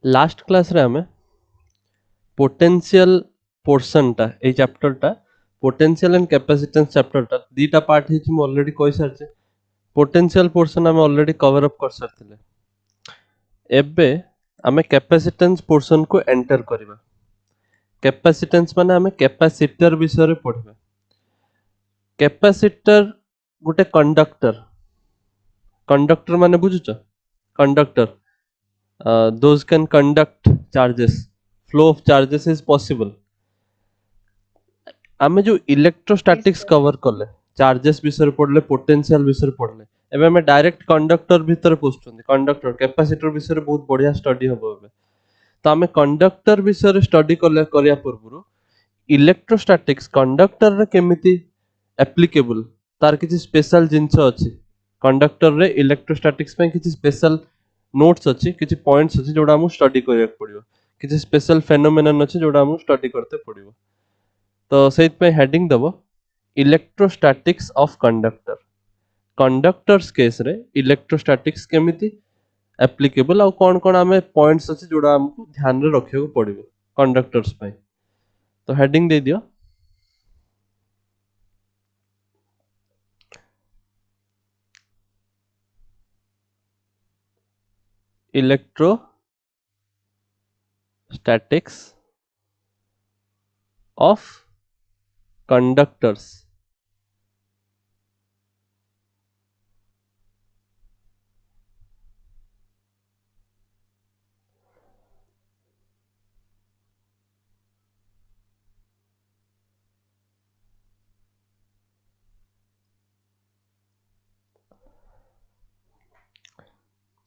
Last class रे हमें potential portion टा ए चैप्टर टा पोटेंशियल एंड कैपेसिटेंस चैप्टर टा दीटा पार्ट हिच मु ऑलरेडी कहि सारचे। पोटेंशियल पोर्शन हमें ऑलरेडी कवर अप कर सारथिले। एबे हमें कैपेसिटेंस पोर्शन को एंटर करबा। कैपेसिटेंस माने हमें कैपेसिटर विषय रे पढबा। कैपेसिटर गुटे कंडक्टर। कंडक्टर माने बुझुछ? Conductor those can conduct charges, flow of charges is possible। आमे जो इलेक्ट्रोस्टैटिक्स sir. कवर कले चार्जेस विषय पढ़ले पोटेंशियल विषय पढ़ले एबे हमें डायरेक्ट कंडक्टर भीतर पोछुछन कंडक्टर कैपेसिटर विषय बहुत बढ़िया स्टडी हबो एबे। तो आमे कंडक्टर विषय स्टडी कले करिया पूर्व इलेक्ट्रोस्टैटिक्स कंडक्टर रे केमिति एप्लीकेबल तार किछि स्पेशल जिंस अछि। कंडक्टर रे इलेक्ट्रोस्टैटिक्स में किछि स्पेशल नोट्स अछि, किछि पॉइंट्स अछि जोडा हमु स्टडी करिया पड़िबो, किछि स्पेशल फेनोमेनन अछि जोडा हमु स्टडी करते पड़िबो। तो सेइत पे हेडिंग दबो electrostatics of conductor. Conductors case रे इलेक्ट्रोस्टैटिक्स केमिति एप्लीकेबल आ कोन कोन आमे पॉइंट्स अछि जोडा हमकु ध्यान रे रखियो पड़िबो कंडक्टर्स पे। तो हेडिंग दे दियो इलेक्ट्रोस्टैटिक्स ऑफ कंडक्टर्स।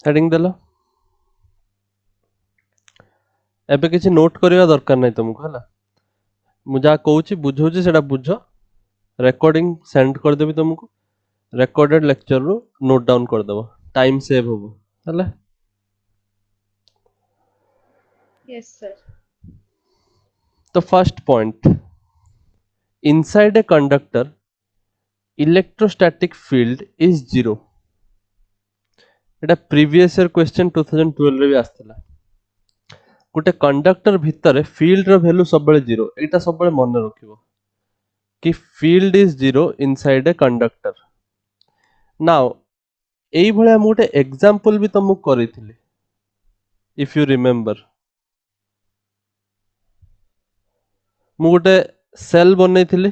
हेडिंग देलो एबे किछि नोट करिया दरकार नै तुमको हला। मु जा कहूची बुझौची सेटा बुझो। रिकॉर्डिंग सेंड कर देबी तुमको। रिकॉर्डेड लेक्चर रो नोट डाउन कर देबो, टाइम सेव होबो हला। Yes, sir. तो first point inside a conductor electrostatic field is zero. Etah previous year question 2012 रे भी आस्थिला। गुटे कंडक्टर भितर फील्ड रो वैल्यू सब बेले जीरो। एटा सब बेले मन रखिबो कि field is zero inside a conductor. Now एई भले हम गुटे एग्जांपल भी तुमको करिथिली इफ यू रिमेंबर। मु गुटे सेल बनैथिली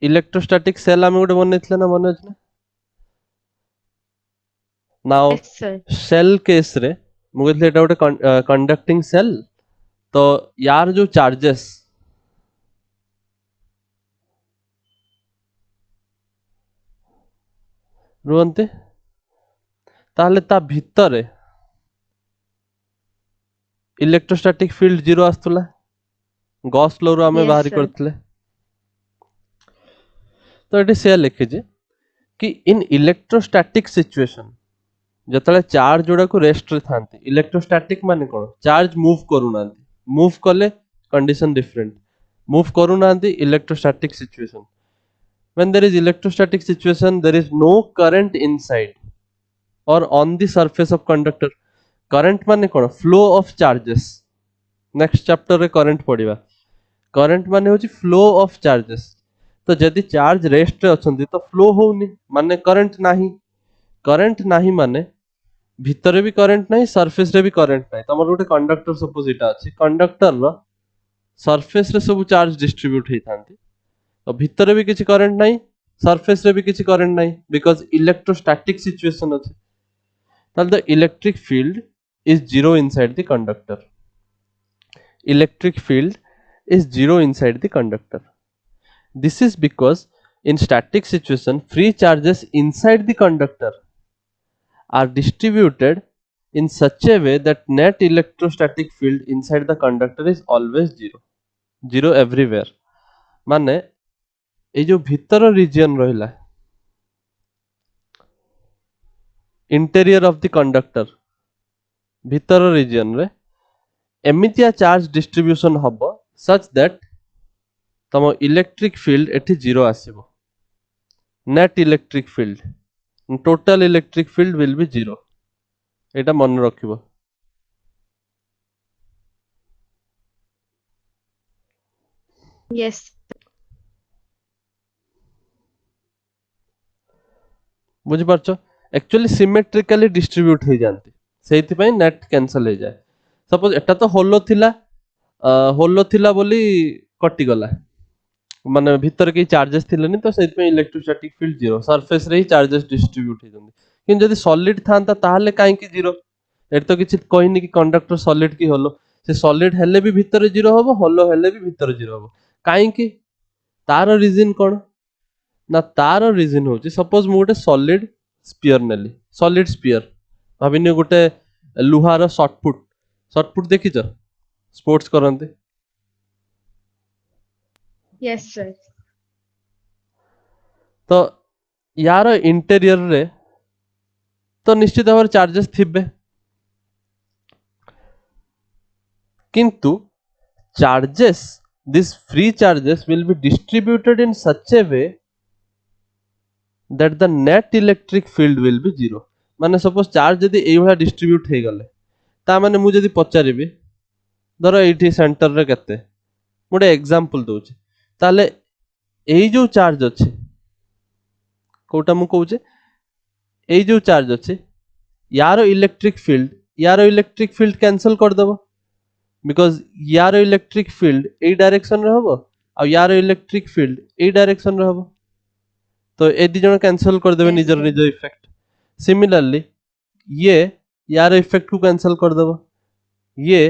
इलेक्ट्रोस्टैटिक सेल आमे गुटे बनैथिले ना मन अछि ना। Now Yes, sir. सेल केस रे मु कहले एटा गुटे कंडक्टिंग सेल। तो यार जो चार्जेस रुहंते ताहले ता भितरे इलेक्ट्रोस्टैटिक फील्ड जीरो आस्तुला। गॉस लॉ रो आमे Yes, बाहर sir. करथिले। तो एटी से लिखे जे कि इन इलेक्ट्रोस्टैटिक सिचुएशन जतले चार्ज जोड़ा को रेस्ट रे थांती। इलेक्ट्रोस्टैटिक माने कोन चार्ज मूव करू नांती, मूव कले कंडीशन डिफरेंट, मूव करू नांती electrostatic situation. when there is electrostatic situation there is no current inside or on the surface of conductor। current माने कोन flow of charges. Next chapter रे current पढ़िबा। Current माने होची फ्लो ऑफ चार्जेस। तो जदि चार्ज रेस्ट रे अछंती तो फ्लो होउनी माने करंट नाही। करंट नाही माने भितरे भी करंट नाही, सरफेस रे भी करंट नाही। तमर गोटे कंडक्टर सपोज इटा अछि, कंडक्टर रो सरफेस रे सब चार्ज डिस्ट्रीब्यूट हेई थांती। तो भितरे भी किछि करंट नाही, सरफेस रे भी किछि करंट नाही बिकॉज़ इलेक्ट्रोस्टैटिक सिचुएशन अछि। ताल the electric field is zero inside the conductor. Electric field is zero inside the conductor. This is because in static situation free charges inside the conductor are distributed in such a way that net electrostatic field inside the conductor is always zero, zero everywhere। माने ए जो भीतर region रहिला interior of the conductor भीतर region रे एमितिया charge distribution हबो such that तम electric field एठी जीरो आसीबो। Net electric field total electric field will be zero. एटा मन रखिबो। Yes. बुझी पारछो एक्चुअली सिमेट्रिकली डिस्ट्रीब्यूट हो जाती सेति पई नेट कैंसिल हो जाए सपोज एटा तो होलो थिला बोली कटि गला माने भीतर के चार्जेस थिलेनी तो सेति पई इलेक्ट्रोस्टैटिक फील्ड जीरो सरफेस रे ही चार्जेस डिस्ट्रीब्यूट हो जंदी किन जदी सॉलिड थांता ताहले काहे की जीरो एट तो किछि कहनी कि कंडक्टर सॉलिड की होलो से सॉलिड हेले भी भीतर जीरो हबो होलो हेले भी भीतर जीरो हबो काहे की तार रीजन कोन ना तार रीजन होची सपोज मु गोटे सॉलिड स्फीयर नेली सॉलिड स्फीयर भाबिनी गोटे लुहार शॉर्टपुट देखिଛ स्पोर्ट्स करंते Yes, sir. तो यार इंटीरियर रे तो निश्चित भाव चार्जेस थिबे किंतु charges this free charges will be distributed in such A way that the net electric field will be zero माने सपोज चार्ज जदी एई भला डिस्ट्रीब्यूट हे गले ता माने मु जदी पचारिबी धर एठी सेंटर रे केते मोटे एग्जांपल दोछि ताले एई जो चार्ज अछि कोटा मु कहूचे एई जो चार्ज अछि यार इलेक्ट्रिक फील्ड कैंसिल कर देबो बिकॉज यार इलेक्ट्रिक फील्ड ए डायरेक्शन रे हबो आ यार इलेक्ट्रिक फील्ड ए डायरेक्शन रे हबो तो ए दी जण कैंसिल कर देबे Yes, निजर sir. निज इफेक्ट सिमिलरली ये यार इफेक्ट को कैंसिल कर देबो ये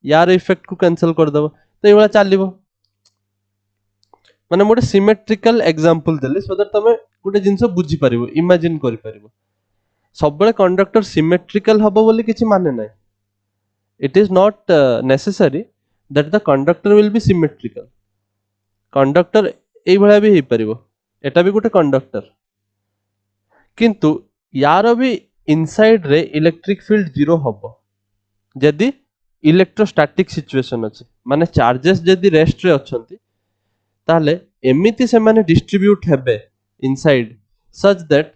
यार इफेक्ट को कैंसिल कर देबो तो एवला चलिबो माने मोटे सिमेट्रिकल एग्जांपल देले सो दैट तमे गोटे जिंस बुझी परिबो इमेजिन करि परिबो सब बेले कंडक्टर सिमेट्रिकल हबो बोली किछि माने नै it is not necessary that the conductor will be symmetrical conductor एई भला भी हे परिबो एटा भी गोटे कंडक्टर किंतु यार भी इनसाइड रे इलेक्ट्रिक फील्ड जीरो हबो जदी इलेक्ट्रोस्टैटिक सिचुएशन अछि माने चार्जेस जदी रेस्ट रे अछंती ताले एमिति से माने डिस्ट्रीब्यूट हेबे इनसाइड सच दैट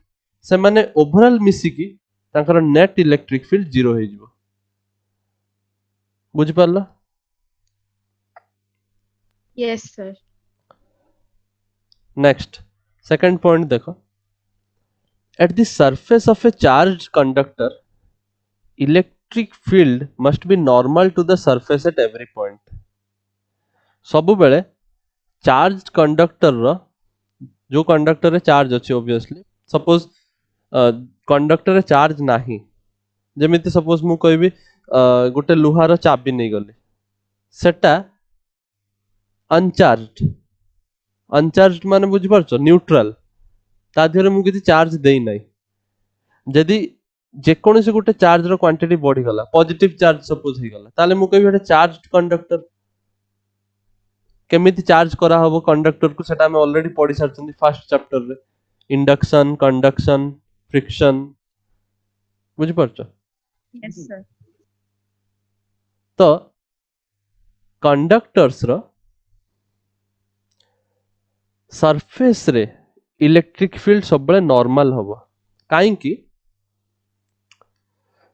से माने ओवरऑल मिसिकी तांकर नेट इलेक्ट्रिक फील्ड जीरो हे जिवो बुझि पारलो Yes, sir. Next second point देखो at the surface of a charged conductor electric field must be normal to the surface at every point सबु बेले charge conductor रो जो conductor रे charge अछि obviously suppose conductor रे charge नाही जेमिति suppose मु कहबी गोटे लुहार चाबी नै गली सेटा अनचार्जड माने बुझि पारछो न्यूट्रल ता देहरे मु किछि चार्ज देई नै जदि जेकोनोसी गोटे चार्ज रो क्वांटिटी बढ़ी गला पॉजिटिव चार्ज सपोज हे गला ताले मु कहबी एटा चार्जड कंडक्टर केमिति चार्ज करा हबो कंडक्टर को सेटा हम ऑलरेडी पढ़ी सारछंती फर्स्ट चैप्टर रे इंडक्शन कंडक्शन फ्रिक्शन बुझि पारछो Yes, sir. तो कंडक्टर्स रो सरफेस रे इलेक्ट्रिक फील्ड सब बळे नॉर्मल हबो काहे की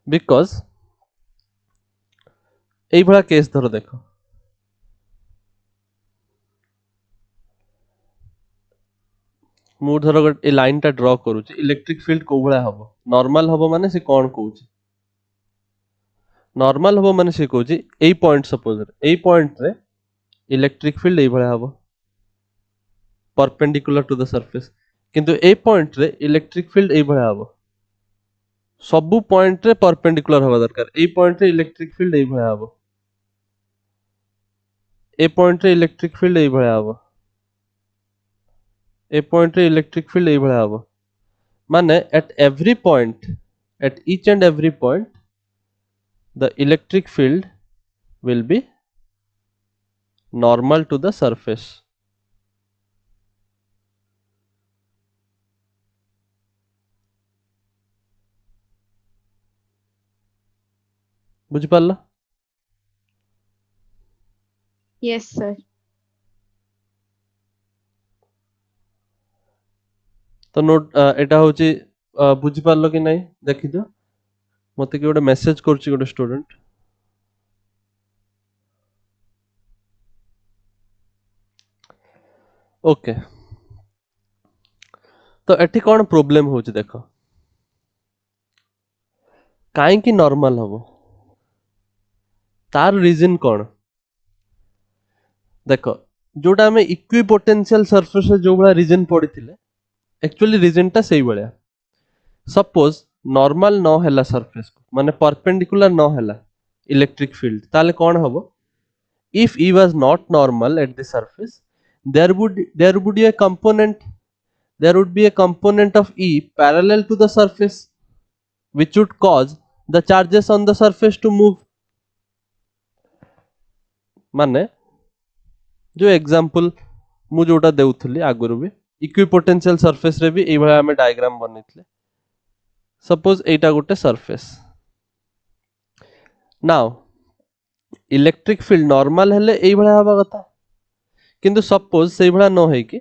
बिकॉज एई भला केस धरो देखो मु धरो ए लाइन टा ड्रॉ करूची इलेक्ट्रिक फील्ड को भला हबो नॉर्मल हबो माने से कोन कहूची नॉर्मल हबो माने से कहूची एई पॉइंट सपोज एई पॉइंट रे इलेक्ट्रिक फील्ड एई भला हबो परपेंडिकुलर टू द सरफेस किंतु ए पॉइंट रे इलेक्ट्रिक फील्ड एई भला हबो सबु पॉइंट रे परपेंडिकुलर हबा दरकार ए पॉइंट रे इलेक्ट्रिक फील्ड एई भला हबो ए पॉइंट रे इलेक्ट्रिक फील्ड एई भला हबो ए पॉइंट रे इलेक्ट्रिक फील्ड एई भला हबो माने at every point at each and every point the electric field will be normal to the surface बुझि पारला Yes, sir. तो नोट एटा होची बुझि पारलो कि नहीं देखि दियो मते कि गोटे मेसेज करछि गोटे स्टूडेंट ओके तो एठी कौन प्रोब्लेम होची देखो काई की नॉर्मल हबो तार रीजन कौन देखो जोटा हमें इक्विपोटेंशियल सरफेस जो बड़ा रीजन पड़ीथिले एक्चुअली रीजन टा सही बळया सपोज नॉर्मल न हैला सरफेस को माने परपेंडिकुलर न हैला इलेक्ट्रिक फील्ड ताले कौन हबो if E was not normal at the surface there would be a component there would be a component of E parallel to the surface which would cause the charges on the surface to move माने जो example मु जोटा देउथली आगुरु भी equipotential surface रे भी एई भला हमें diagram बनेइतले suppose एटा गोटे surface now electric field normal हेले एई भला हबा कथा किंतु सपोज सेई भला न होई कि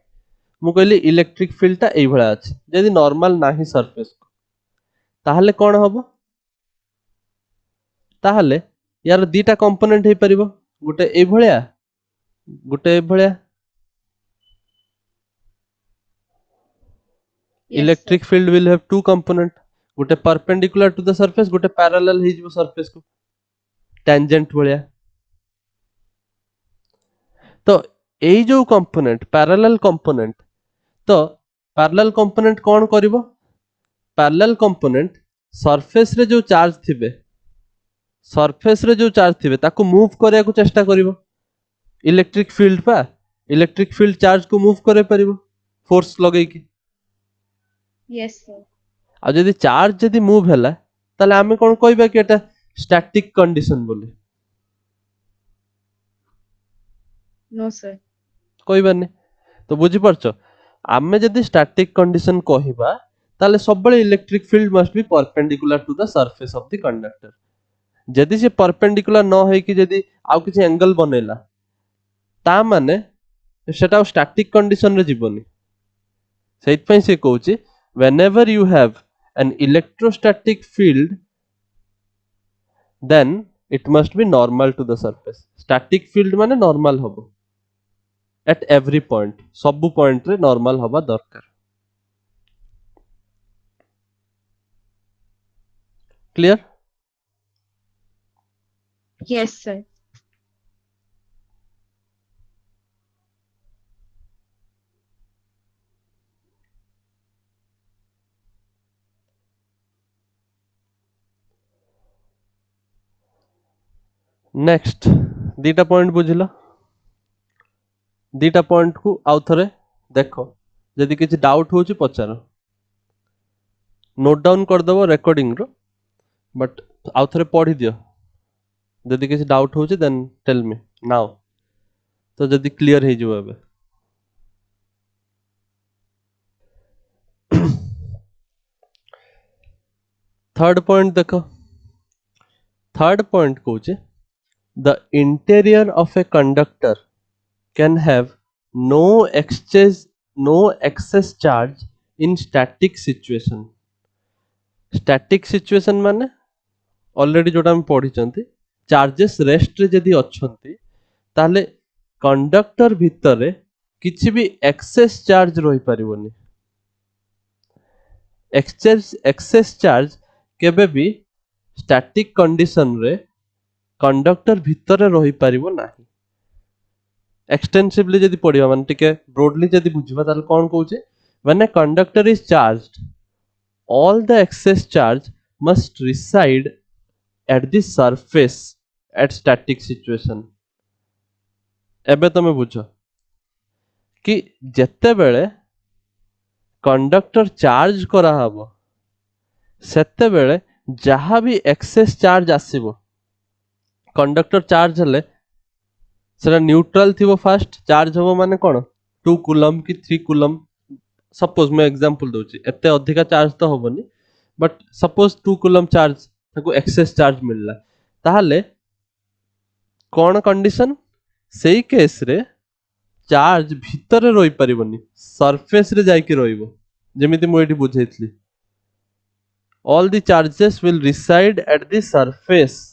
मु कहली इलेक्ट्रिक फील्ड ता एई भला अछि यदि नॉर्मल नाही सरफेस को ताहले कोन हबो ताहले यार दीटा कंपोनेंट हे परिबो गोटे एई भलिया गोटे एई भलिया Yes, electric field will have two component गोटे perpendicular to the surface गोटे parallel हे जिवो surface को tangent भलिया तो एई जो कंपोनेंट पैरेलल कंपोनेंट तो पैरेलल कंपोनेंट कौन करिवो पैरेलल कंपोनेंट सरफेस रे जो चार्ज थिबे सरफेस रे जो चार्ज थिबे ताको मूव करिया को चेष्टा करिवो इलेक्ट्रिक फील्ड पा इलेक्ट्रिक फील्ड चार्ज को मूव करे परिवो फोर्स लगै की yes, sir. आ जदि चार्ज जदि मूव हैला ताले आमे कोन कहबा कि एटा स्टैटिक कंडीशन बोली No, sir. कहबानी तो बुझी परछो आमे जदि स्टैटिक कंडीशन कहबा ताले सबले electric field must be perpendicular to the surface of the conductor जदि से परपेंडिकुलर न होई कि जदि आउ किछि एंगल बनेला ता माने सेटा स्टैटिक कंडीशन रे जीवनी सेइत पई से कहूची whenever you have an electrostatic field then it must be normal to the surface static field माने normal होबो at every point सब पॉइंट रे normal होबा दरकार क्लियर Yes, sir. नेक्स्ट दीटा पॉइंट बुझिलो दीटा पॉइंट को आउ थरे देखो जदि किछि डाउट होची पचारो नोट डाउन कर दबो रिकॉर्डिंग रो बट आउ थरे पढ़ी दियो जदि किछि डाउट होची देन टेल मी नाउ तो जदि क्लियर हे जिवो एबे थर्ड पॉइंट देखो थर्ड पॉइंट कहूचे the interior of a conductor can have no excess charge in static situation static situation माने ऑलरेडी जोटा हम पढ़ी चंती चार्जेस रेस्ट रे जदी अछंती ताले कंडक्टर भितरे किछि भी एक्सेस चार्ज रही परिबोनी एक्सेस चार्ज केबे भी स्टैटिक कंडीशन रे कंडक्टर भितरे रही परिबो नाही एक्सटेंसिवली जदी पढिबा माने टिके ब्रॉडली जदी बुझिबा ताल कोन कहूचे when a conductor is charged all the excess charge must reside at the surface at static situation एबे तमे बुझो कि जत्ते बेले कंडक्टर चार्ज करा हबो सेते बेले जहां भी एक्सेस चार्ज आसीबो कंडक्टर चार्ज हेले सेटा न्यूट्रल थिबो फास्ट चार्ज होबो माने कोन 2 कूलम की 3 कूलम सपोज मैं एग्जांपल दोची एते अधिका चार्ज तो होबनी बट सपोज 2 कूलम चार्ज ताको एक्सेस चार्ज मिलला ताहले कोन कंडीशन सेही केस रे चार्ज भितरे रही परिबनी सरफेस रे जाई के रहिबो जेमिति मु एठी बुझैतली all the charges will reside at the surface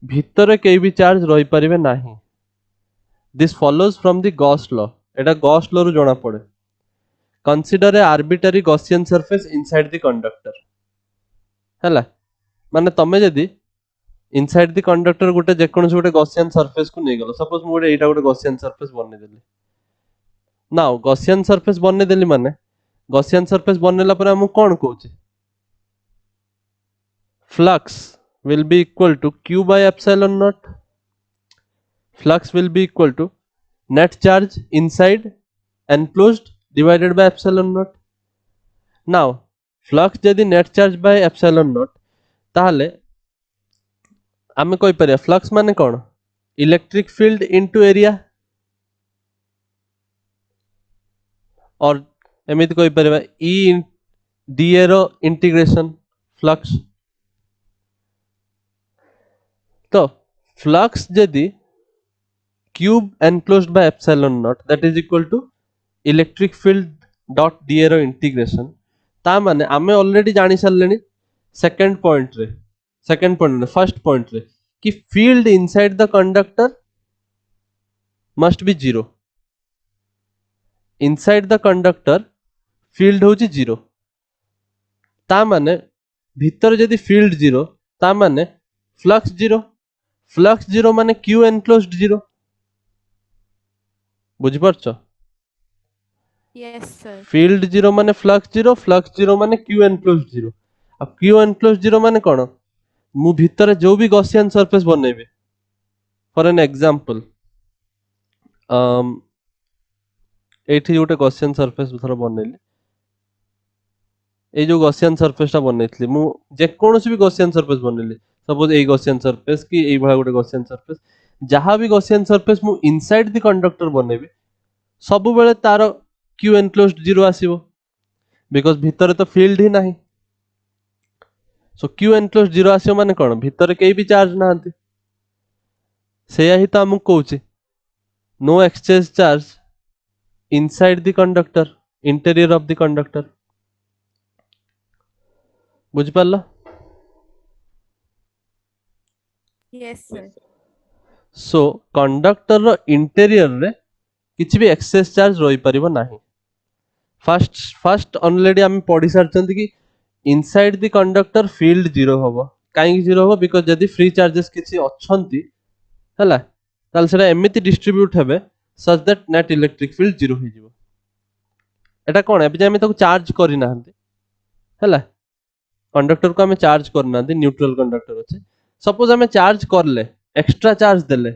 भितरे केई भी चार्ज रही परिबे नाही this follows from the Gauss law एटा गॉस लॉ रु जणा पड़े consider a arbitrary Gaussian surface inside the conductor हैला माने तमे जदी इनसाइड द कंडक्टर गोटे जेकोनस गोटे गॉसियन सरफेस को नै गलो सपोज मु गोटे एटा गोटे गॉसियन सरफेस बनै देली नाउ गॉसियन सरफेस बनै देली माने गॉसियन सरफेस बनेला पर हम कोन कहूची flux will be equal to q by epsilon naught flux will be equal to net charge inside enclosed divided by epsilon naught now flux जदि net charge by epsilon naught ताहले आमे कोइ परिया flux माने कोन इलेक्ट्रिक फील्ड इनटू एरिया और एमिति कोइ परिया e dA रो इंटीग्रेशन फ्लक्स तो फ्लक्स जदि q enclosed by epsilon not that is equal to electric field dot d A रो इंटीग्रेशन ता माने आमे ऑलरेडी जानि सरलेनी सेकंड पॉइंट रे फर्स्ट पॉइंट रे कि field inside the conductor must be zero inside the conductor field होची जीरो ता माने भीतर जदि फील्ड जीरो ता माने फ्लक्स जीरो माने क्यू एनक्लोज्ड जीरो बुझि परछो Yes, sir. फील्ड जीरो माने फ्लक्स जीरो माने क्यू एनक्लोज्ड जीरो अब क्यू एनक्लोज्ड जीरो माने कोन मु भीतर जो भी गॉसियन सरफेस बनेबे फॉर एन एग्जांपल एठी गोटे गॉसियन सरफेस थोड़ा बनेली ए जो गॉसियन सरफेस ता बनेथली मु जे कोनोसी भी गॉसियन सरफेस बनेली सपोज ए गॉसियन सरफेस की ए भला गोटे गॉसियन सरफेस जहां भी गॉसियन सरफेस मु इनसाइड द कंडक्टर बनेबी सब बेले तार क्यू एनक्लोज्ड जीरो आसीबो बिकॉज़ भीतर तो फील्ड ही नाही सो क्यू एनक्लोज्ड जीरो आसीबो माने कोन भीतर केई भी चार्ज नाहंती सेया ही तो हम कहूची no exchange charge inside the conductor interior of the conductor बुझ पाला Yes, sir. सो कंडक्टर रो इंटीरियर रे किछि भी एक्सेस चार्ज रही परिबो नाही फर्स्ट ऑलरेडी हम पढ़ी सारचंती कि inside the conductor field zero होबो काई जीरो होबो बिकॉज़ जदी फ्री चार्जेस किछि अछंती हला ताल सेटा एमिति डिस्ट्रीब्यूट हेबे such that net electric field zero हो जिवो एटा कोन एबे हम ताको चार्ज करि नाहंती हला कंडक्टर को हमें चार्ज करना दी न्यूट्रल कंडक्टर अछि सपोज हमें चार्ज करले एक्स्ट्रा चार्ज देले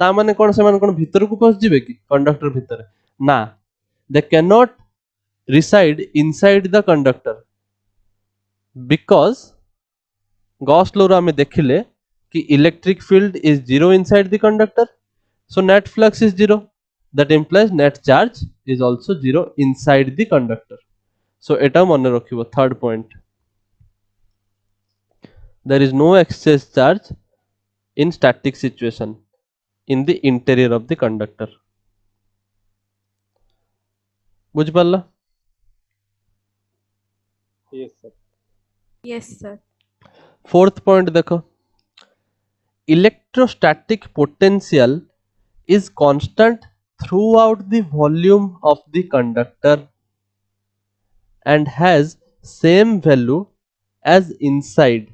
ता माने कोन से माने कोन भीतर को पस जिवे कि कंडक्टर भीतर ना they can not reside inside the conductor because Gauss law रो हमें देखिले कि electric field is zero inside the conductor so net flux is zero that implies net charge is also zero inside the conductor so एटा मन रखिबो third point there is no exchange charge in static situation in the interior of the conductor बुझ पाला Yes, sir. Yes, sir. Fourth point देखो electrostatic potential is constant throughout the volume of the conductor and has same value as inside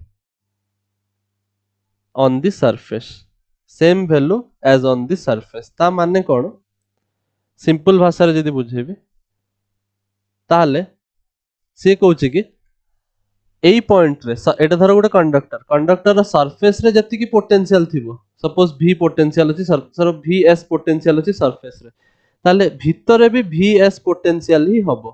on the surface same value as on the surface ता माने कोन simple भाषा रे जदी बुझेबी ताले से कहूची कि एई point रे एटा धर गोटे कंडक्टर सरफेस रे जति की पोटेंशियल थिबो सपोज v पोटेंशियल अछि सर vs पोटेंशियल अछि सरफेस रे ताले भीतर भी vs पोटेंशियल ही हबो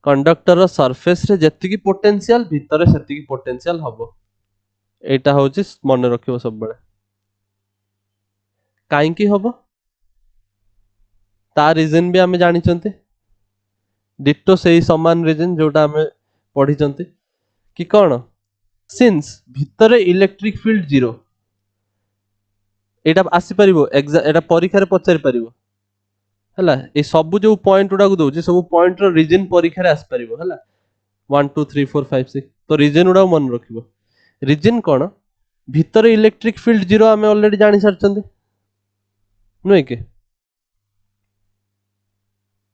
कंडक्टर सरफेस रे जति की पोटेंशियल भीतर सेति की पोटेंशियल हबो एटा होची मन रखिबो सब बेले काई की हबो ता रीजन भी हमें जानि चंते डिटो सही समान रीजन जोटा हमें पढ़ी चंते कि कोन सिंस भीतर इलेक्ट्रिक फील्ड जीरो एटा आसी परिबो एटा परीक्षा रे पचारि परिबो हला ए सब जो पॉइंट उडा को दोची सब पॉइंट रो रीजन परीक्षा रे आसी परिबो हला 1 2 3 4 5 6 तो रीजन उडा मन रखिबो रीजन कोन भीतर इलेक्ट्रिक फील्ड जीरो हमें ऑलरेडी जानि सारचंते नुय के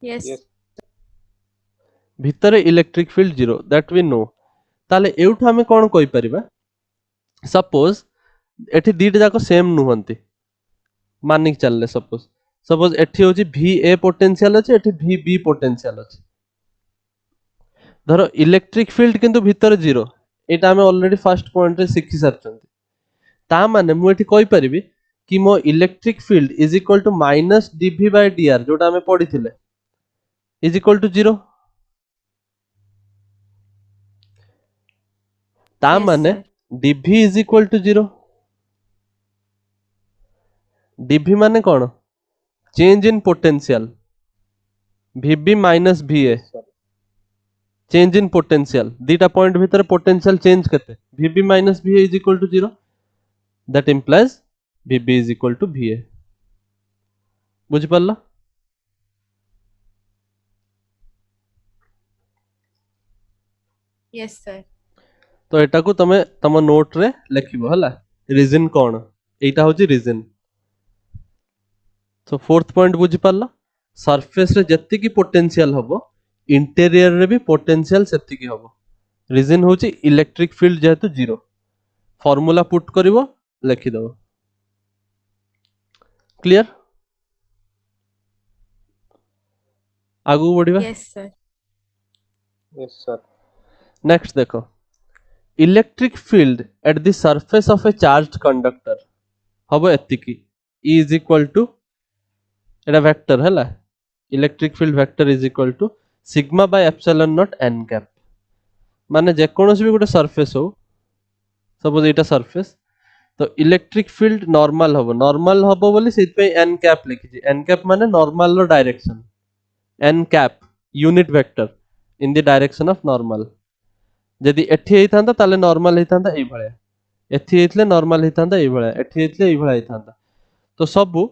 Yes. Yes. भितर electric field zero that we know ताले एउठु हमें कोन कहि परिबा सपोज एठी दीटा जाको सेम नुहंती मानिक चलले सपोज सपोज एठी होची भी ए पोटेंशियल अछि एठी भी बी पोटेंशियल अछि धरो इलेक्ट्रिक फील्ड किंतु भितर जीरो एटा हमें ऑलरेडी फर्स्ट पॉइंट रे सिखि सरचंती ता माने मु एठी कहि परिबी कि मो electric field is equal to minus dv by dr जोटा हमें पढिथिले इज इक्वल टू जीरो ता Yes, माने sir. dv is equal to zero dv माने कौन change in potential vb minus va Yes, sir. Change in potential दीटा point भीतर potential change केते vb minus va is equal to zero that implies vb is equal to va बुझि पल्ला Yes, sir. तो एटा को तमे तम नोट रे लिखिबो हला रीजन कोन एटा होची रीजन तो फोर्थ पॉइंट बुझि पल्ला सरफेस रे जत्ति की पोटेंशियल हबो इंटीरियर रे भी पोटेंशियल सेत्ति की हबो रीजन होची इलेक्ट्रिक फील्ड जेहेतु जीरो फार्मूला पुट करिवो लिखि दबो क्लियर आगु बढ़िबा Yes, sir. Yes, sir. Next देखो electric field at the surface of a charged conductor हबो एतिकी E इज इक्वल टू एटा वेक्टर हैला electric field vector is equal to sigma by epsilon naught n cap माने जे कोनोसी भी गोटे सरफेस हो सपोज एटा सरफेस तो इलेक्ट्रिक फील्ड नॉर्मल हबो बोली सेति पे n कैप लिखि छी n कैप माने नॉर्मल रो direction n cap unit vector in the direction of normal जदि एठी हेइथांता ताले नॉर्मल हेइथांता एई भळया एठी हेइतले नॉर्मल हेइथांता एई भळया एठी हेइतले एई भळया हेइथांता तो सबु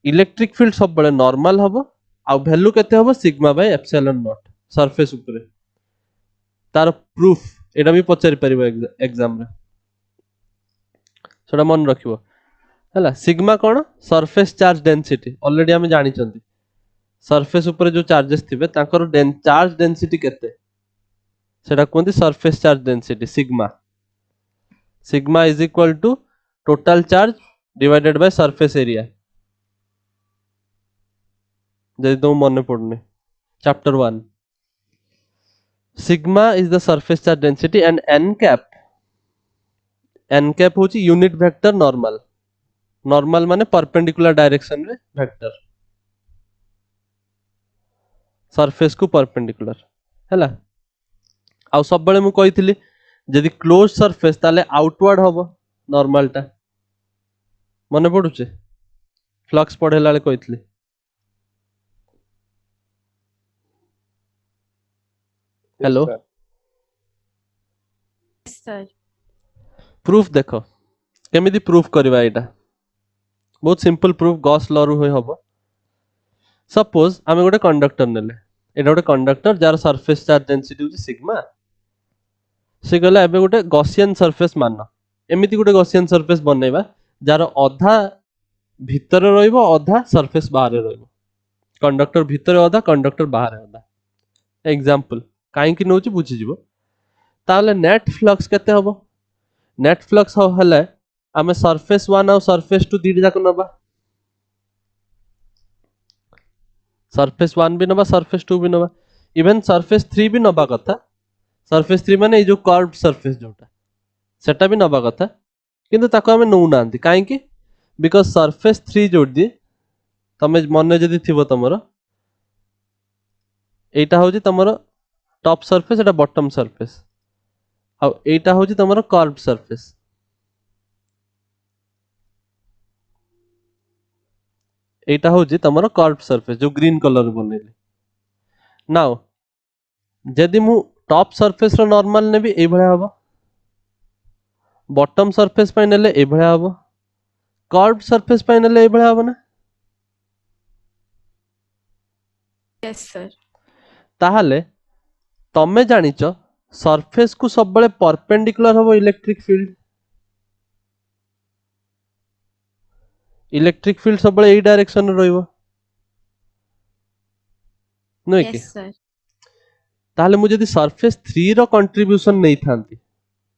इलेक्ट्रिक फील्ड सब बळे नॉर्मल हबो आ वैल्यू केते हबो sigma by epsilon not surface ऊपर तार प्रूफ एटा भी पचारि परिबो एग्जाम रे सेटा मन रखिबो हला सिग्मा कोन सरफेस चार्ज डेंसिटी ऑलरेडी हम जानि चंती सरफेस ऊपर जो चार्जेस थिबे ताकर चार्ज डेंसिटी केते सेटा कोनती surface charge density sigma sigma is equal to total charge divided by surface area जदि तुम मन पड़ने chapter 1 sigma is the surface charge density and n cap होची यूनिट वेक्टर नॉर्मल नॉर्मल माने perpendicular direction रे वेक्टर सरफेस को perpendicular हैला आउ सब बळे मु कहितली जदि क्लोज सरफेस ताले आउटवर्ड हबो नॉर्मल टा मने पडुचे फ्लक्स पढेला ले कहितली Yes, hello sir. Yes, sir. Proof देखो केमिति प्रूफ करबा एटा बहुत सिंपल प्रूफ गॉस लॉ रु होय हबो सपोज आमे गोटे कंडक्टर नेले एटा गोटे conductor jar surface charge density होची सिग्मा से गला एबे गोटे गॉसियन सरफेस मान एमिति गोटे गॉसियन सरफेस बनेबा जार अधा भीतर रहइबो अधा सरफेस बाहर रहइबो कंडक्टर भीतर अधा कंडक्टर बाहर अधा एग्जांपल काहे कि नोची बुझि जिवो ताले नेट फ्लक्स केते हबो नेट फ्लक्स हले आमे सरफेस 1 और सरफेस 2 दीड जाक नबा सरफेस 1 भी नबा सरफेस 2 भी नबा इवन सरफेस 3 भी नबा कथा सरफेस 3 माने ए जो कर्व्ड सरफेस जोटा सेटा भी नबा कथा किंतु ताको हमें नौ नांती काहे कि बिकॉज़ सरफेस 3 जोडी तमे मन जदी थिबो तमरो एटा होजी तमरो टॉप सरफेस एटा बॉटम सरफेस आ एटा होजी तमरो कर्व्ड सरफेस एटा होजी तमरो कर्व्ड सरफेस जो ग्रीन कलर बनेली नाउ जदि मु टॉप सरफेस रो नॉर्मल नेबी ए भळे हबो बॉटम सरफेस पे नेले ए भळे हबो कर्व्ड सरफेस पे नेले ए भळे हबो ना Yes, sir. ताहाले तमे जानिचो सरफेस को सब बळे परपेंडिकुलर हबो इलेक्ट्रिक फील्ड सब बळे ए डायरेक्शन रे रहइबो नुहे कि Yes, sir. ताहले मु जदि सरफेस 3 रो कंट्रीब्यूशन नहीं थांती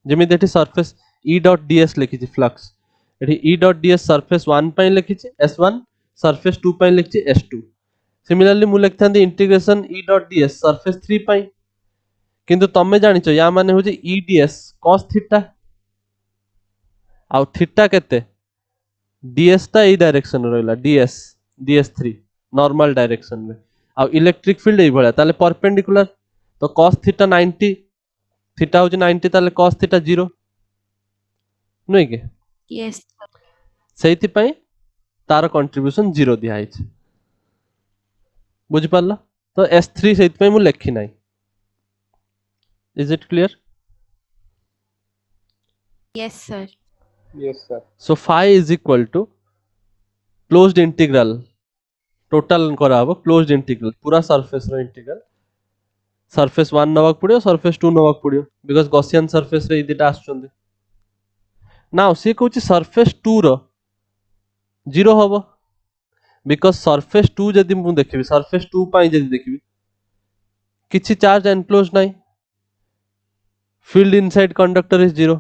जेमिति एठी सरफेस E डॉट ds लिखिछि फ्लक्स एठी E डॉट ds सरफेस 1 पई लिखिछि S1 सरफेस 2 पई लिखिछि S2 सिमिलरली मु लिखथांती integration E dot ds surface 3 पई किंतु तमे जानिचो या माने होछि E ds cos थीटा आउ थीटा केते ds ता ए डायरेक्शन रहला ds3 नॉर्मल डायरेक्शन में आउ इलेक्ट्रिक फील्ड ए भला ताले परपेंडिकुलर तो cos थीटा 90 थीटा होछि 90 ताले cos थीटा 0 नुहे कि Yes, sir. सेहिति पई तार कंट्रीब्यूशन 0 दिया आइछ बुझि पारला तो S3 सेहिति पई मु लेखि नाही is it clear Yes, sir. Yes, sir. So phi is equal to closed integral total करा हबो क्लोज्ड इंटीग्रल पूरा सरफेस रो इंटीग्रल सरफेस 1 नवाक पड़ियो सरफेस 2 नवाक पड़ियो बिकॉज़ गॉसियन सरफेस रे इदिटा आछुंदी नाउ सी कहूची सरफेस 2 रो 0 हबो बिकॉज़ सरफेस 2 जदि मु देखिबी सरफेस 2 पाई जदि देखिबी किछि चार्ज एनक्लोज नाही फील्ड इनसाइड कंडक्टर इज 0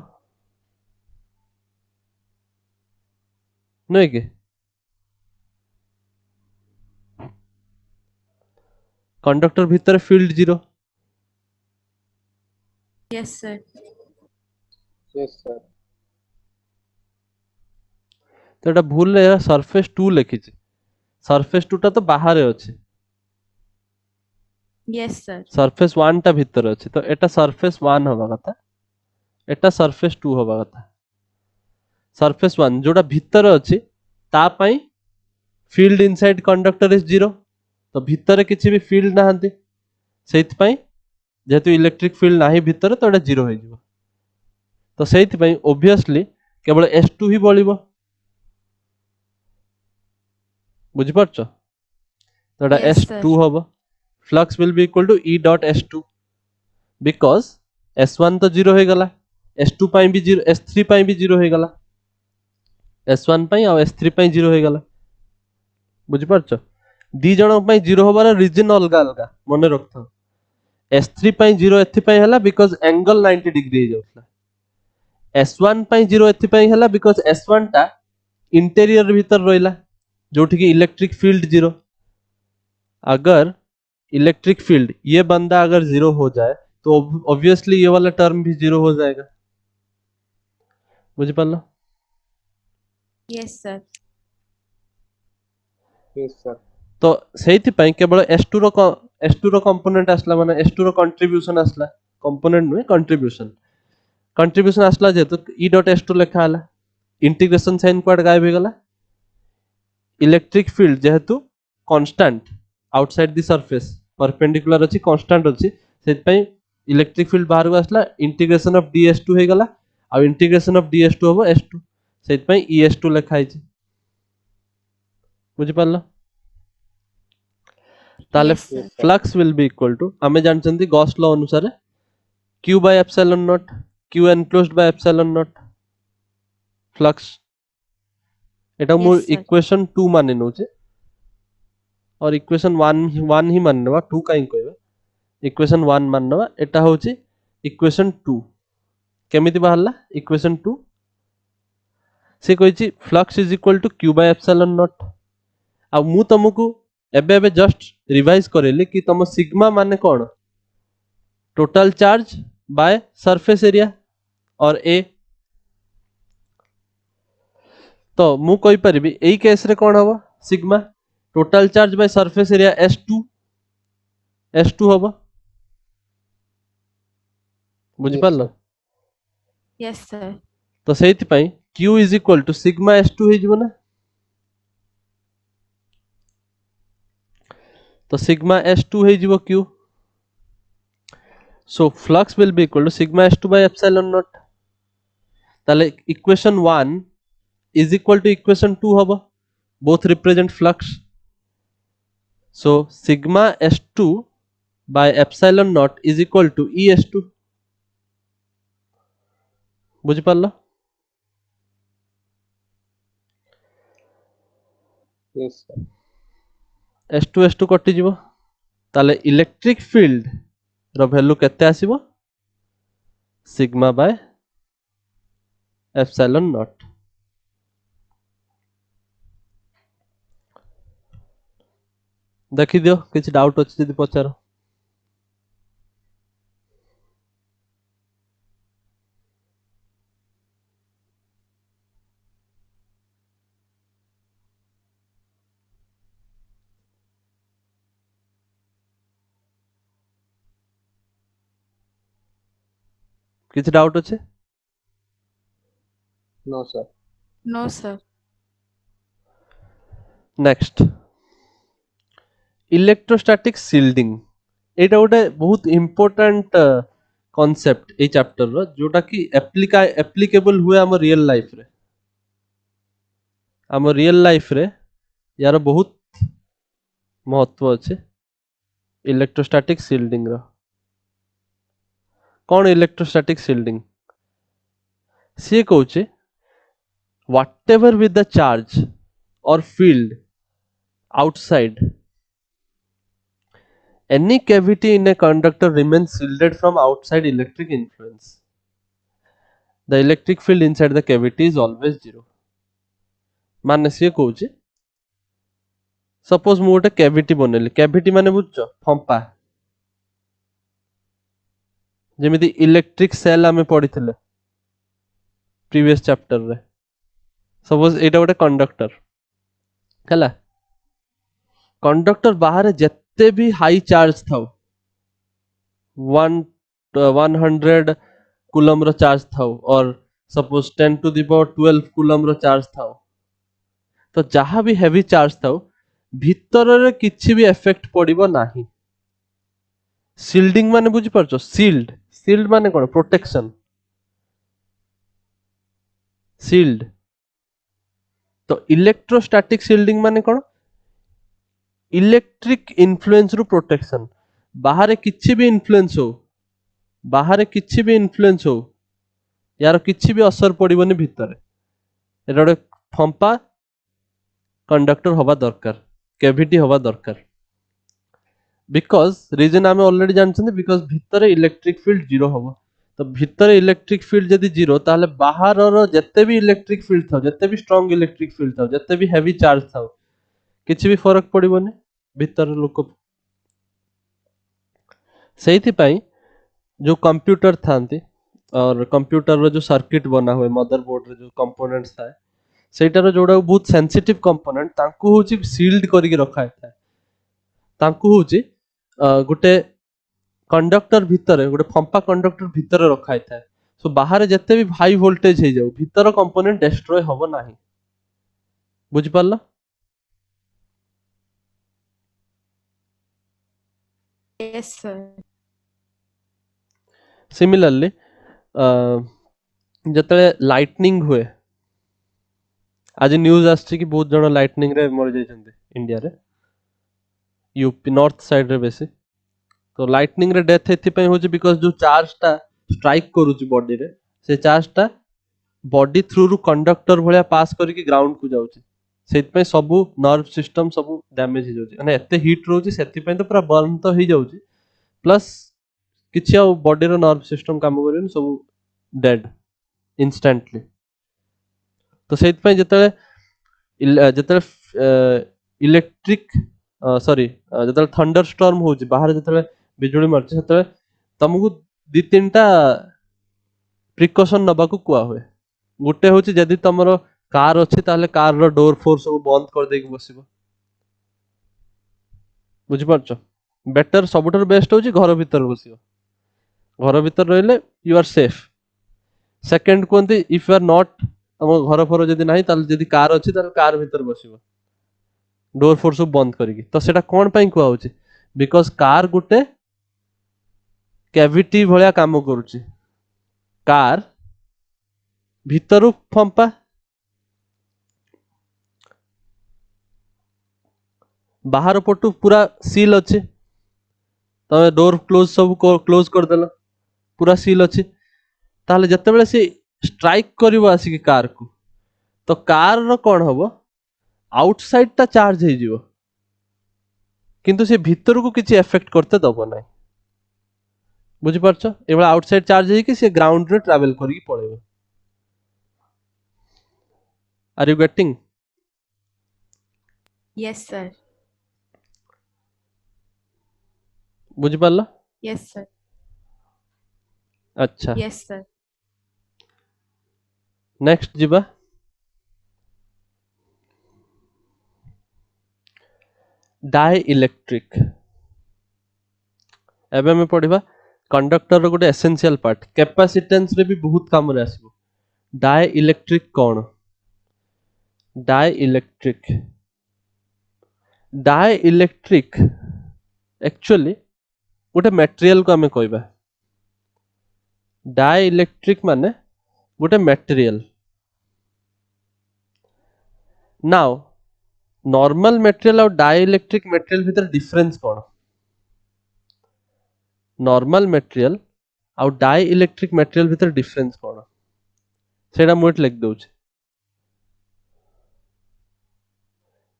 नहीं कि कंडक्टर भीतर field 0 Yes, sir. Yes, sir. तो एटा भूल रे सरफेस 2 लिखिछि सरफेस 2 टा तो बाहर अछि Yes, sir. सरफेस 1 टा भीतर अछि तो एटा सरफेस 1 होबा कथा एटा सरफेस 2 होबा कथा सरफेस 1 जोटा भीतर अछि ता पई फील्ड इनसाइड कंडक्टर इज 0 तो भीतर किछि भी फील्ड नाहंती सेहित पई जेतु इलेक्ट्रिक फील्ड नाही भीतर तो एटा 0 हो जिवो तो सेहित पई ऑब्वियसली केवल S2 ही बळिबो बुझि परछो तो एटा Yes, S2 sir. होबो flux will be equal to E dot S2 because S1 तो 0 हो गला S2 पई भी 0 S3 पई भी 0 हो गला S1 पई और S3 पई 0 हो गला बुझि परछो दी जण पई 0 होबार रीजन अलगा अलगा मने रखथो S3 पई 0 एथि पई हला बिकॉज़ एंगल 90 डिग्री हो जाउतला S1 पई 0 एथि पई हला बिकॉज़ S1 टा इंटीरियर भीतर रहिला जोठी कि इलेक्ट्रिक फील्ड 0 अगर इलेक्ट्रिक फील्ड ये बंदा अगर 0 हो जाए तो ऑब्वियसली ये वाला टर्म भी 0 हो जाएगा बुझि पारलो Yes, sir. Yes, sir. तो सेहिति पई केवल S2 रो कंपोनेंट आसला माने S2 रो कंट्रीब्यूशन आसला कंपोनेंट नुहे कंट्रीब्यूशन आसला जेतु E डॉट S2 लिखा हला इंटीग्रेशन साइन क्वाड गायब हो गला इलेक्ट्रिक फील्ड जेहेतु constant outside the surface perpendicular अछि कांस्टेंट अछि सेति पई इलेक्ट्रिक फील्ड बाहर को आसला इंटीग्रेशन ऑफ ds2 हो गला आ इंटीग्रेशन ऑफ ds2 होबो S2 सेति पई ES2 लिखा है बुझि पारलो ताले Yes, sir. Flux will be equal to हमें जानचंती गॉस लॉ अनुसार q by epsilon not q enclosed by epsilon not flux एटा मु Yes, sir. इक्वेशन 2 माने नउचे और इक्वेशन 1 ही माननवा 2 काई कहबे इक्वेशन 1 माननवा एटा होची इक्वेशन 2 केमिति बाहरला इक्वेशन 2 से कहिची flux is equal to q by epsilon naught आ मु तुमको एबे एबे जस्ट रिवाइज करेली कि तुम सिग्मा माने कोन total charge by surface area और a तो मु कहि परिबी एई केस रे कोन हबो sigma total charge by surface area S2 हबो बुझि Yes, पारलो sir. Yes, sir. तो सेहिति पई q इज इक्वल टू सिग्मा S2 हे जिवो ना तो सिग्मा S2 हे जिवो q so flux will be equal to sigma S2 by epsilon not ताले equation 1 is equal to equation 2 hobo both represent flux so sigma S2 by epsilon naught is equal to ES2 बुझि पारलो Yes, sir. S2 कटि जिवो ताले electric field रो value केते आसीबो sigma by epsilon not. देखि दियो किछ doubt अछि जदि पचारो। किछ डाउट अछि? No, sir. No, sir. Next electrostatic shielding एटा गोटे बहुत इंपोर्टेंट कॉन्सेप्ट ए चैप्टर रो जोटा कि एप्लीकेबल हुए हम रियल लाइफ रे। हम रियल लाइफ रे यार बहुत महत्व अछि इलेक्ट्रोस्टैटिक शिल्डिंग रो। कौन इलेक्ट्रोस्टैटिक शिल्डिंग सी कहूचे whatever with the charge or field outside any cavity in a conductor remains shielded from outside electric influence. The electric field inside the cavity is always zero. माने सी कहूचे suppose मु गोटे cavity बनेली cavity माने बुझछ फंपा जेमिति electric cell आमे पढ़िथिले previous chapter रे। Suppose एटा गोटे कंडक्टर हैला कंडक्टर बाहर जत्ते भी हाई चार्ज थाउ 100 कूलम रो चार्ज थाउ और suppose 10 to the power 12 coulomb रो चार्ज थाउ तो जहाँ भी हेवी चार्ज थाउ भीतर रे किछि भी इफेक्ट पड़िबो नाही। शिल्डिंग माने बुझि परछो शिल्ड माने कोन प्रोटेक्शन शिल्ड तो इलेक्ट्रोस्टैटिक शिल्डिंग माने कोन इलेक्ट्रिक इन्फ्लुएंस रु प्रोटेक्शन बाहर किछि भी इन्फ्लुएंस हो यार किछि भी असर पड़िबोनी भीतर एटा गोटे फंपा कंडक्टर हवा दरकार कैविटी हवा दरकार बिकॉज रीजन आमे ऑलरेडी जानछन बिकॉज भीतर इलेक्ट्रिक फील्ड जीरो हबो तो भीतर इलेक्ट्रिक फील्ड जदि जीरो ताहले बाहर रो जत्ते भी इलेक्ट्रिक फील्ड थाउ जत्ते भी स्ट्रांग इलेक्ट्रिक फील्ड थाउ जत्ते भी हेवी चार्ज थाउ किछि भी फरक पड़िबोनी भीतर लोक सेहिथि पई जो कंप्यूटर थांती और कंप्यूटर रो जो सर्किट बना हुए मदरबोर्ड रे जो कंपोनेंट्स थाए सेटार जोड़ा बहुत सेंसिटिव कंपोनेंट तांकु होची सील्ड करिके रखा है तांकु होची गोटे कंडक्टर भितर गोटे फंपा कंडक्टर भितर रखा है सो बाहर जत्ते भी हाई वोल्टेज हे जाऊ भीतर कंपोनेंट डिस्ट्रॉय हबो नाही बुझि पारला। Yes, sir. सिमिलरली जतले लाइटनिंग हुए आज न्यूज आछि कि बहुत जण लाइटनिंग रे मर जाइछन्ते इंडिया रे यूपी नॉर्थ साइड रे बेसी तो लाइटनिंग रे डेथ एथि पई होची बिकॉज़ जो चार्ज ता स्ट्राइक करूची बॉडी रे से चार्ज ता बॉडी थ्रू रु कंडक्टर भलिया पास करिके ग्राउंड को जाउची सेति पई सब नर्व सिस्टम सब डैमेज हो जाउची माने एते हीट रहउची सेति पई तो पूरा बर्न तो हो जाउची प्लस किछि आ बॉडी रो नर्व सिस्टम काम करियन सब डेड इंस्टेंटली तो सेति पई जतले इलेक्ट्रिक सॉरी जतले थंडर स्टॉर्म होची बाहर जतले बिजुली मारची सेतले तुमको दी तीनटा प्रिकॉशन नबाकू कुआ हुए गुटे होची जदी तमरो कार अछि ताले कार रो डोर फोर सब बंद कर देकी बसिबो बुझि परछो बेटर सबुटर बेस्ट होची घर भीतर बसिबो घर भीतर रहले यू आर सेफ सेकंड कोंती इफ यू आर नॉट तम घर फर जदी नाही ताले जदी कार अछि ताले कार भीतर बसिबो डोर फोर सब बंद करिकी तो सेटा कोन पई कुआ होची बिकॉज़ कार गुटे कैविटी भलिया काम करूची कार भीतरु फंपा बाहर पटु पूरा सील अछि तमे डोर क्लोज सब क्लोज कर देला पूरा सील अछि ताले जत्ते बेले से स्ट्राइक करिवो आसी की कार को तो कार रो कोन हबो आउटसाइड ता चार्ज हे जिवो किंतु से भीतर को किसी एफेक्ट करते दब ना बुझी पारछ एबा आउटसाइड चार्ज है कि से ग्राउंड रे ट्रैवल करी पळेबो are you getting Yes, sir. बुझी पारला Yes, sir. अच्छा Yes, sir. नेक्स्ट जिबा डाई इलेक्ट्रिक एबे में पढ़िबा कंडक्टर रो गोटे एसेंशियल पार्ट कैपेसिटेंस रे भी बहुत काम रे आसीबो डाई इलेक्ट्रिक कोन डाई इलेक्ट्रिक एक्चुअली गोटे मटेरियल को हमें कहबा डाई इलेक्ट्रिक माने गोटे मटेरियल नाउ नॉर्मल मटेरियल और डाई इलेक्ट्रिक मटेरियल भीतर डिफरेंस कोन नॉर्मल मटेरियल और डाई इलेक्ट्रिक मटेरियल भीतर डिफरेंस कोन सेटा मुट लिख दउछ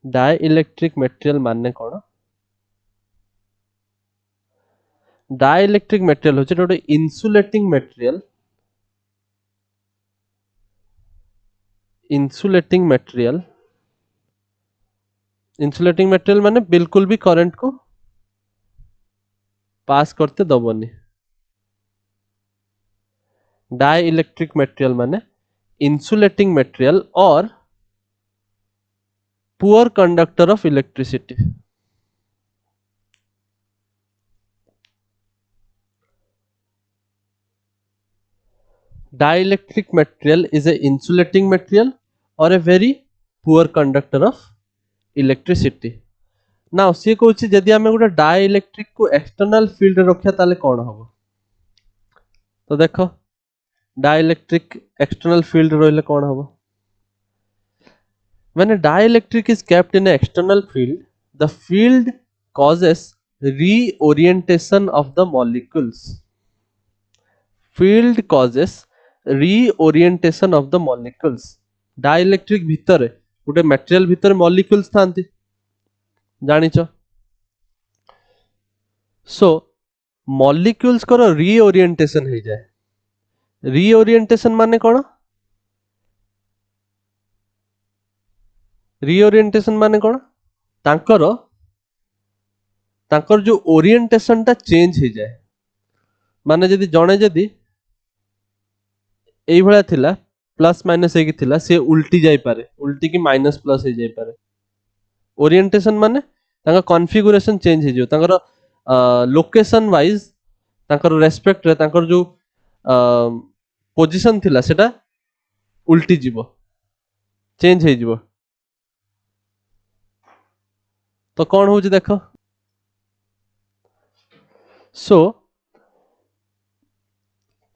डाई इलेक्ट्रिक मटेरियल माने कोन डाई इलेक्ट्रिक मटेरियल होचे गोटे इंसुलेटिंग मटेरियल माने बिल्कुल भी करंट को पास करते दबनी डाई इलेक्ट्रिक मटेरियल माने इंसुलेटिंग मटेरियल और poor conductor of electricity dielectric material is a insulating material or a very poor conductor of electricity now से कहूची जदि आमे गोटे डाइलेक्ट्रिक को एक्सटर्नल फील्ड रखिया ताले कोन हबो तो देखो डाइलेक्ट्रिक एक्सटर्नल फील्ड रहले कोन हबो when a dielectric is kept in an external field the field causes reorientation of the molecules field causes reorientation of the molecules dielectric भितर गोटे मटेरियल भितर मॉलिक्यूल्स थांती जानिचो सो मॉलिक्यूल्स को रीओरिएंटेशन हो जाए रीओरिएंटेशन माने कोन reorientation माने कोन तांकर तांकर जो ओरिएंटेशन ता चेंज हो जाए माने जदी जणे जदी एई भला थिला प्लस माइनस एक थिला से उल्टी जाई पारे उल्टी की माइनस प्लस हो जाई पारे ओरिएंटेशन माने तांका कॉन्फ़िगरेशन चेंज हो जो तांकर लोकेशन वाइज तांकर रेस्पेक्ट रे तांकर जो पोजीशन थिला सेटा उल्टी जीवो चेंज हो जीवो तो कौन हो देखो सो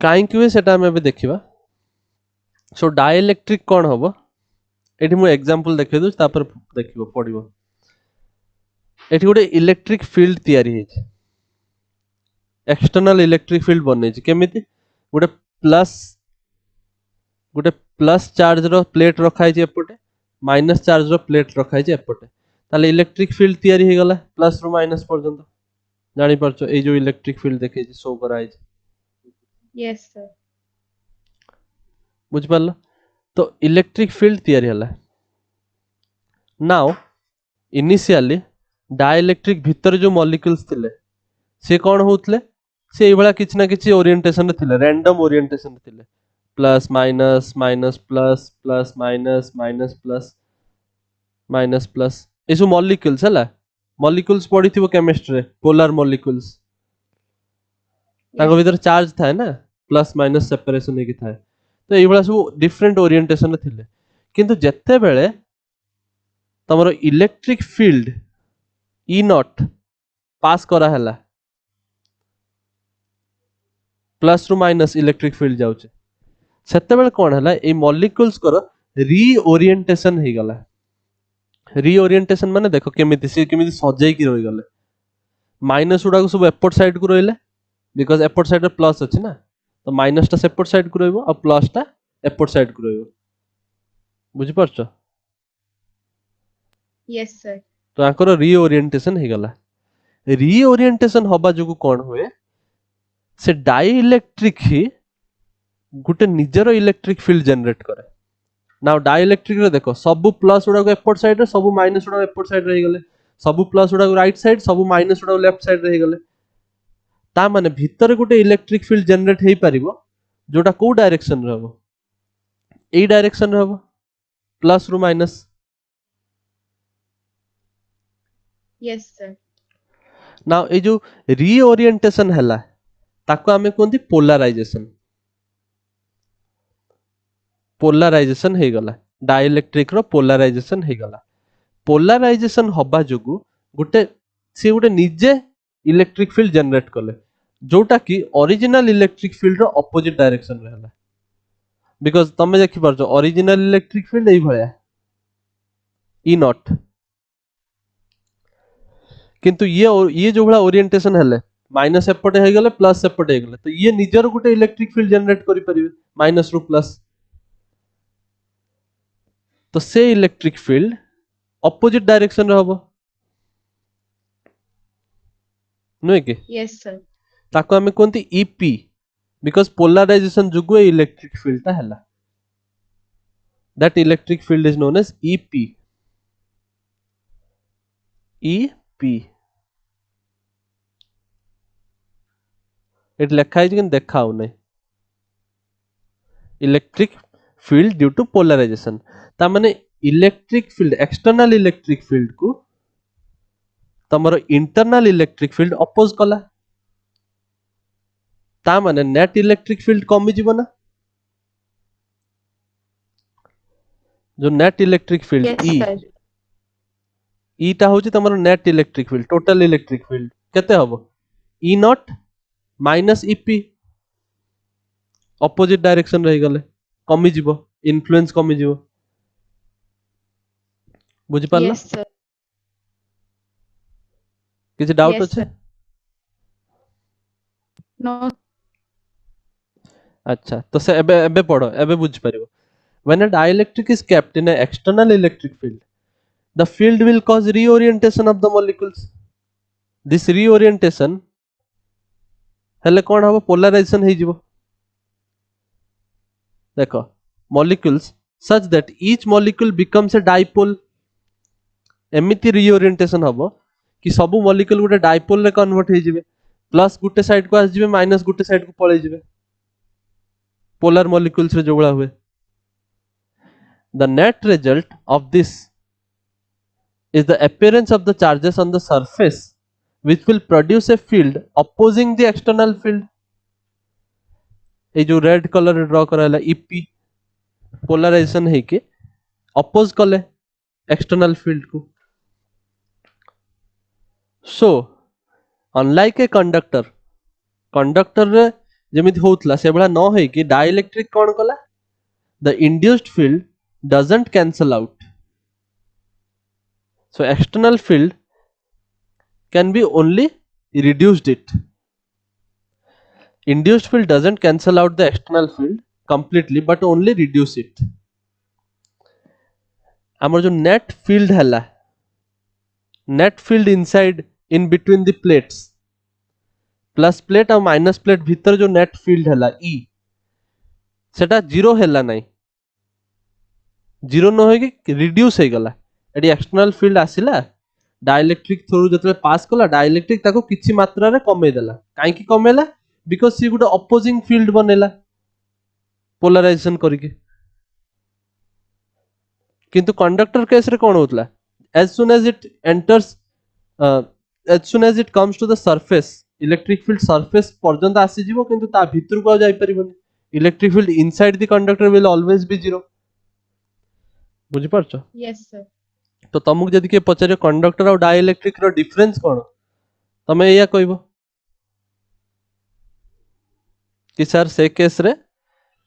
कहीं हुए सेटा हमें भी देखिबा सो डाइलेक्ट्रिक कौन हबो एठी मु एग्जांपल देखै दउ तापर देखिबो पडिबो एठी गोटे इलेक्ट्रिक फील्ड तयारी हेछि एक्सटर्नल इलेक्ट्रिक फील्ड बनै छि केमिति गोटे प्लस चार्ज रो प्लेट रखाइ छि एपटे माइनस चार्ज रो प्लेट रखाइ छि एपटे ताले इलेक्ट्रिक फील्ड तयारी हे गला प्लस रो माइनस पर्यंत जानि परछो ए जो इलेक्ट्रिक फील्ड देखै छि शो कराइ छि Yes, sir. बुझ पारला तो इलेक्ट्रिक फील्ड तयारी हला नाउ इनिशियली डाइलेक्ट्रिक भीतर जो मॉलिक्यूल्स थिले से कोन होतले से एबला किछ ना किछ ओरिएंटेशन थिले रैंडम ओरिएंटेशन थिले plus minus minus plus plus minus minus plus minus plus एसु मॉलिक्यूल्स हला मॉलिक्यूल्स पढिथिबो केमिस्ट्री रे पोलर मॉलिक्यूल्स ताको भीतर चार्ज थाए ना प्लस माइनस सेपरेशन हेकि थाए तो एई बला सब डिफरेंट ओरिएंटेशन रे थिले किंतु जत्ते बेले तमरो electric field E naught pass करा हला प्लस रु माइनस इलेक्ट्रिक फील्ड जाउचे सेते बेले कोन हला ए मॉलिक्यूल्स को रीओरिएंटेशन हे गला रीओरिएंटेशन माने देखो केमिति से केमिति सजाई की रहि गले माइनस उडा को सब एपोर्ट साइड को रहिले बिकॉज़ एपोर्ट साइड रे प्लस अछि ना तो माइनस टा सेपोर्ट साइड को रहइबो और प्लस टा एपोर्ट साइड को रहइबो बुझि परछो Yes, sir. तो आकर रीओरिएंटेशन हे गला रीओरिएंटेशन हवा जो कौन हुए से डाइइलेक्ट्रिक ही गोटे निजर इलेक्ट्रिक फील्ड जनरेट करे नाउ डाइइलेक्ट्रिक रे देखो सब प्लस गुडा एपट साइड रे सब माइनस गुडा एपट साइड रही गले सब प्लस गुडा राइट साइड सब माइनस गुडा लेफ्ट साइड रही गले ता माने भीतर गोटे इलेक्ट्रिक फील्ड जनरेट हेई परिबो जोटा को डायरेक्शन रे हबो एई डायरेक्शन रे हबो प्लस रु माइनस Yes, sir. नाउ ए जो रीओरिएंटेशन हैला ताको हमें कोनती पोलराइजेशन हे गला डाइइलेक्ट्रिक रो पोलराइजेशन हे गला पोलराइजेशन हबा जोगु गोटे निजे इलेक्ट्रिक फील्ड जनरेट कले जोटा कि ओरिजिनल इलेक्ट्रिक फील्ड रो ऑपोजिट डायरेक्शन रे हला बिकॉज़ तमे देखि परछो ओरिजिनल इलेक्ट्रिक फील्ड एई भलिया ई नॉट किंतु ये जो भला ओरिएंटेशन हेले माइनस एपटे हे गले प्लस एपटे हे गले तो ये निजर गोटे इलेक्ट्रिक फील्ड जनरेट करि परिबे माइनस रु प्लस तो से इलेक्ट्रिक फील्ड ऑपोजिट डायरेक्शन रे हबो नुए के Yes, sir. ताको हमें कोनती ईपी बिकॉज़ पोलराइजेशन जुगु इलेक्ट्रिक फील्ड ता हला that electric field is known as EP EP it लिखा है लेकिन देखा हो नहीं electric field due to polarization ता माने electric field external electric field को तमरो इंटरनल इलेक्ट्रिक फील्ड अपोज कला ता माने नेट इलेक्ट्रिक फील्ड कमी जीव ना जो net electric field Yes, E sir. E ता होची तमरो net electric field total electric field केते हबो E naught minus EP opposite direction रही गले कमी जीव इन्फ्लुएंस कमी जीव बुझी पाला Yes, sir. किसी डाउट Yes, अच्छे sir. No. अच्छा तो से एबे एबे पढ़ो एबे बुझ परिबो when a dielectric is kept in an external electric field the field will cause reorientation of the molecules this reorientation हेले कोन हबो पोलराइजेशन हे जीवो देखो molecules such that each molecule becomes a dipole एमिति reorientation हबो कि सब molecule गुटे dipole रे convert हे जिवे plus गुटे side को आस जिवे माइनस गुटे साइड को पळे जिवे पोलर molecules रे जोगला हुए the net result of this is the appearance of the charges on the surface which will produce a field opposing the external field ए जो red colour draw कराला EP polarisation है कि oppose कले external field को so unlike a conductor रे जेमिति होतला से बला न है कि डाइइलेक्ट्रिक कोन कला the induced field doesn't cancel out so external field can be only reduced it induced field doesn't cancel out the external field completely but only reduce it हमर जो net field हला net field inside in between the plates plus plate और minus plate भीतर जो net field हला E सेटा जीरो हला नहीं जीरो न हो कि रिड्यूस हे गला एडी एक्सटर्नल फील्ड आसिला डाइइलेक्ट्रिक थ्रू जतले पास कला डाइइलेक्ट्रिक ताको किछि मात्रा रे कमे देला काहे कि कमेला because C Gute opposing field बनेला पोलराइजेशन करके किंतु कंडक्टर केस रे कोन होतला as soon as it enters as soon as it comes to the surface electric field surface पर्यंत आसी जीवो किंतु ता भीतर को जाई परिबनी electric field inside the conductor will always be zero बुझी पारछो Yes, sir. तो तमक जदि के पचारे कंडक्टर और डाइइलेक्ट्रिक रो डिफरेंस कोन तमे एया कहबो कि सर से केस रे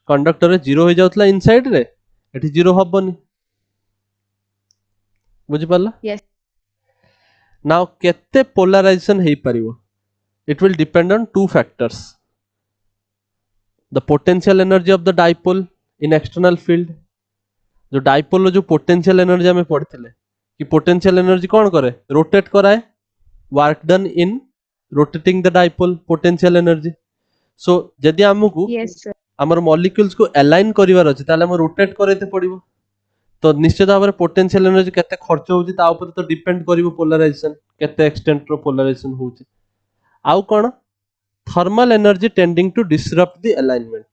कंडक्टर रे जीरो हो जाउतला इनसाइड रे एठी जीरो हबनी बुझी पाला Yes. नाउ केते पोलराइजेशन हेई परिबो it will depend on two factors the potential energy of the dipole in external field जो डाइपोल जो पोटेंशियल एनर्जी हमें पढ़िथिले कि पोटेंशियल एनर्जी कौन करे रोटेट कराए work done in rotating the dipole potential energy. So जदि हमकु Yes, sir. हमर मॉलिक्यूल्स को अलाइन करिवार अछि ताले हम रोटेट करैते पड़िबो. तो निश्चित भाव में पोटेंशियल एनर्जी केते खर्च होउची ता ऊपर तो डिपेंड करिवो पोलराइजेशन केते एक्सटेंट रो पोलराइजेशन होउची. आउ कोन thermal energy tending to disrupt the alignment.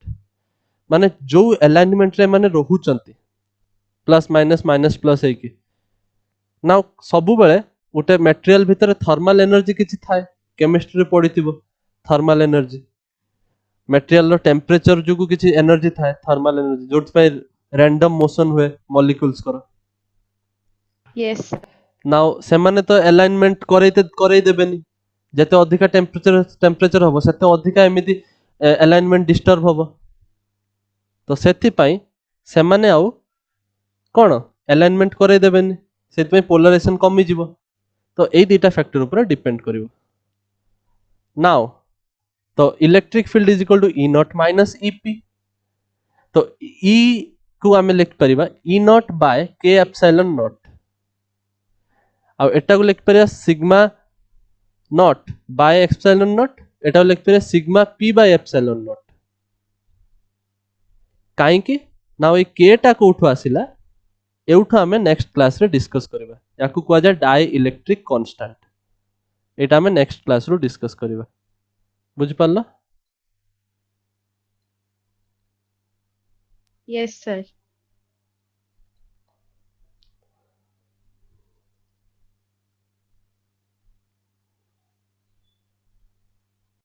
माने जो अलाइनमेंट रे माने रहउचंती प्लस माइनस प्लस है कि ना सबु बेले गोटे मटेरियल भितर थर्मल एनर्जी किछि थाए केमिस्ट्री रे पढिथिबो. थर्मल एनर्जी मटेरियल रो टेम्परेचर जुगु किछि एनर्जी थाए थर्मल एनर्जी जोट पे रैंडम मोशन हुए मॉलिक्यूल्स करो. Yes, sir. नाउ से माने तो अलाइनमेंट करई देबेनी जते अधिका टेम्परेचर हबो सेते अधिका एमिति अलाइनमेंट डिस्टर्ब हबो. तो सेति पई से माने आउ कोन अलाइनमेंट करई देबेनी सेति पई पोलराइजेशन कमी जिवो. तो एई दुटा फैक्टर ऊपर डिपेंड करिवो. नाउ तो electric field is equal to E naught minus EP. तो ई को आमे लिख परिबा E naught by K epsilon naught आ एटा को लिख परिबा sigma naught by epsilon naught एटा को लिख परिबा sigma P by epsilon naught. काहे कि ना ए के टा कोठु आसिला एउठु आमे नेक्स्ट क्लास रे डिस्कस करबा. याकू कुआ जा डाई इलेक्ट्रिक कांस्टेंट. एटा आमे नेक्स्ट क्लास रो डिस्कस करबा. बुझि पारला? Yes, sir.